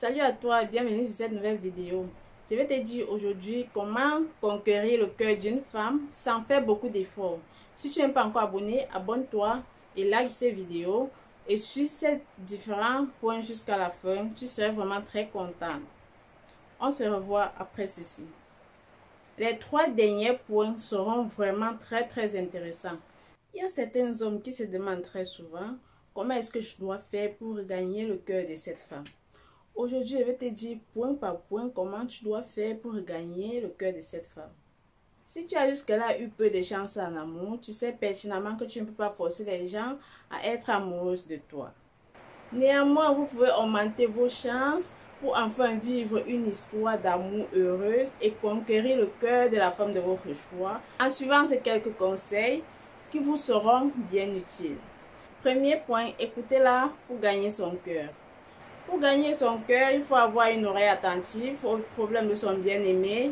Salut à toi et bienvenue sur cette nouvelle vidéo. Je vais te dire aujourd'hui comment conquérir le cœur d'une femme sans faire beaucoup d'efforts. Si tu n'es pas encore abonné, abonne-toi et like cette vidéo et suis ces différents points jusqu'à la fin. Tu serais vraiment très content. On se revoit après ceci. Les 3 derniers points seront vraiment très intéressants. Il y a certains hommes qui se demandent très souvent comment est-ce que je dois faire pour gagner le cœur de cette femme. Aujourd'hui, je vais te dire point par point comment tu dois faire pour gagner le cœur de cette femme. Si tu as jusque-là eu peu de chance en amour, tu sais pertinemment que tu ne peux pas forcer les gens à être amoureux de toi. Néanmoins, vous pouvez augmenter vos chances pour enfin vivre une histoire d'amour heureuse et conquérir le cœur de la femme de votre choix en suivant ces quelques conseils qui vous seront bien utiles. Premier point, écoutez-la pour gagner son cœur. Pour gagner son cœur, il faut avoir une oreille attentive aux problèmes de son bien-aimé.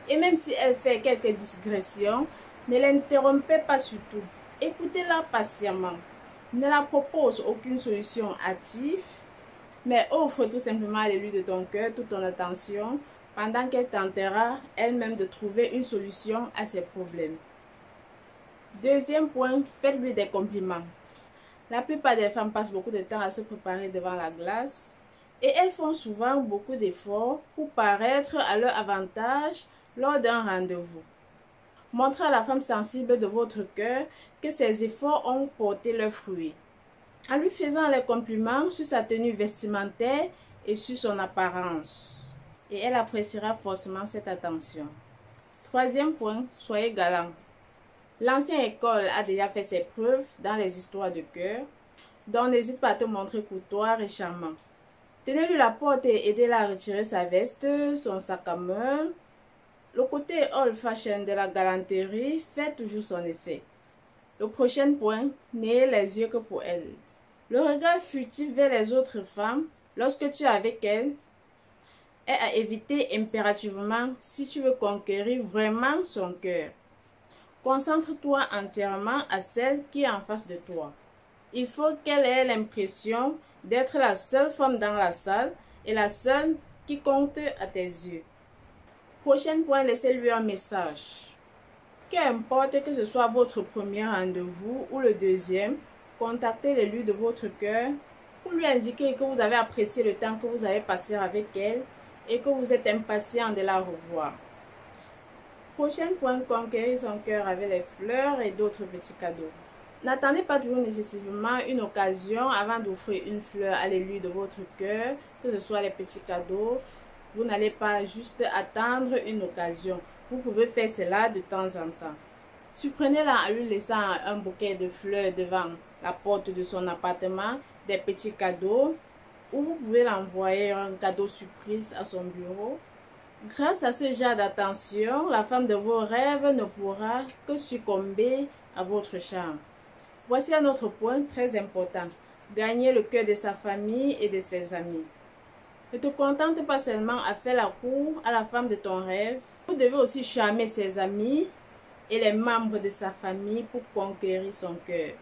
Et même si elle fait quelques digressions, ne l'interrompez pas surtout. Écoutez-la patiemment. Ne la propose aucune solution hâtive, mais offre tout simplement à l'élu de ton cœur toute ton attention pendant qu'elle tentera elle-même de trouver une solution à ses problèmes. Deuxième point, faites-lui des compliments. La plupart des femmes passent beaucoup de temps à se préparer devant la glace et elles font souvent beaucoup d'efforts pour paraître à leur avantage lors d'un rendez-vous. Montrez à la femme sensible de votre cœur que ces efforts ont porté leurs fruits, en lui faisant les compliments sur sa tenue vestimentaire et sur son apparence. Et elle appréciera forcément cette attention. Troisième point, soyez galant. L'ancienne école a déjà fait ses preuves dans les histoires de cœur, donc n'hésite pas à te montrer courtois et charmant. Tenez-lui la porte et aidez-la à retirer sa veste, son sac à main. Le côté old fashion de la galanterie fait toujours son effet. Le prochain point, n'ayez les yeux que pour elle. Le regard furtif vers les autres femmes lorsque tu es avec elle est à éviter impérativement si tu veux conquérir vraiment son cœur. Concentre-toi entièrement à celle qui est en face de toi. Il faut qu'elle ait l'impression d'être la seule femme dans la salle et la seule qui compte à tes yeux. Prochain point, laissez-lui un message. Qu'importe que ce soit votre premier rendez-vous ou le deuxième, contactez l'élu de votre cœur pour lui indiquer que vous avez apprécié le temps que vous avez passé avec elle et que vous êtes impatient de la revoir. Prochain point, conquérir son cœur avec les fleurs et d'autres petits cadeaux. N'attendez pas toujours nécessairement une occasion avant d'offrir une fleur à l'élu de votre cœur, que ce soit les petits cadeaux. Vous n'allez pas juste attendre une occasion. Vous pouvez faire cela de temps en temps. Surprenez-la en lui laissant un bouquet de fleurs devant la porte de son appartement, des petits cadeaux, ou vous pouvez l'envoyer un cadeau surprise à son bureau. Grâce à ce genre d'attention, la femme de vos rêves ne pourra que succomber à votre charme. Voici un autre point très important. Gagner le cœur de sa famille et de ses amis. Ne te contente pas seulement à faire la cour à la femme de ton rêve. Vous devez aussi charmer ses amis et les membres de sa famille pour conquérir son cœur.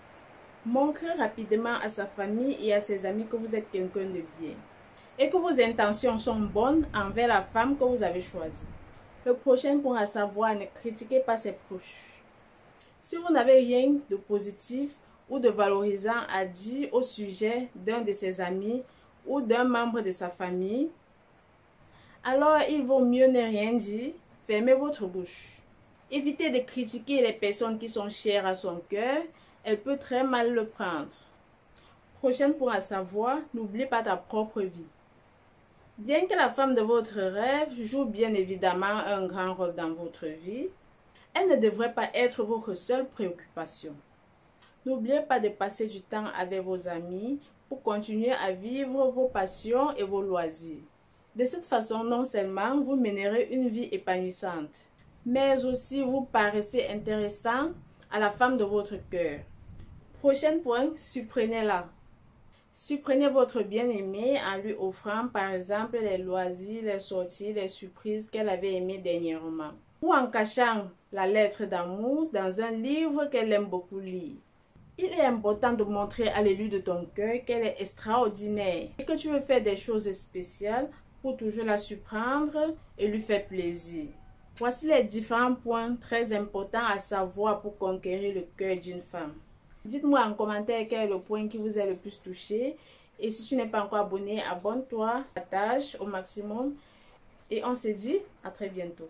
Montrez rapidement à sa famille et à ses amis que vous êtes quelqu'un de bien et que vos intentions sont bonnes envers la femme que vous avez choisie. Le prochain point à savoir, ne critiquez pas ses proches. Si vous n'avez rien de positif ou de valorisant à dire au sujet d'un de ses amis ou d'un membre de sa famille, alors il vaut mieux ne rien dire, fermez votre bouche. Évitez de critiquer les personnes qui sont chères à son cœur, elle peut très mal le prendre. Prochain point à savoir, n'oublie pas ta propre vie. Bien que la femme de votre rêve joue bien évidemment un grand rôle dans votre vie, elle ne devrait pas être votre seule préoccupation. N'oubliez pas de passer du temps avec vos amis pour continuer à vivre vos passions et vos loisirs. De cette façon, non seulement vous mènerez une vie épanouissante, mais aussi vous paraissez intéressant à la femme de votre cœur. Prochain point, surprenez-la. Surprenez votre bien-aimé en lui offrant par exemple les loisirs, les sorties, les surprises qu'elle avait aimées dernièrement. Ou en cachant la lettre d'amour dans un livre qu'elle aime beaucoup lire. Il est important de montrer à l'élu de ton cœur qu'elle est extraordinaire et que tu veux faire des choses spéciales pour toujours la surprendre et lui faire plaisir. Voici les différents points très importants à savoir pour conquérir le cœur d'une femme. Dites-moi en commentaire quel est le point qui vous a le plus touché. Et si tu n'es pas encore abonné, abonne-toi, partage au maximum. Et on se dit à très bientôt.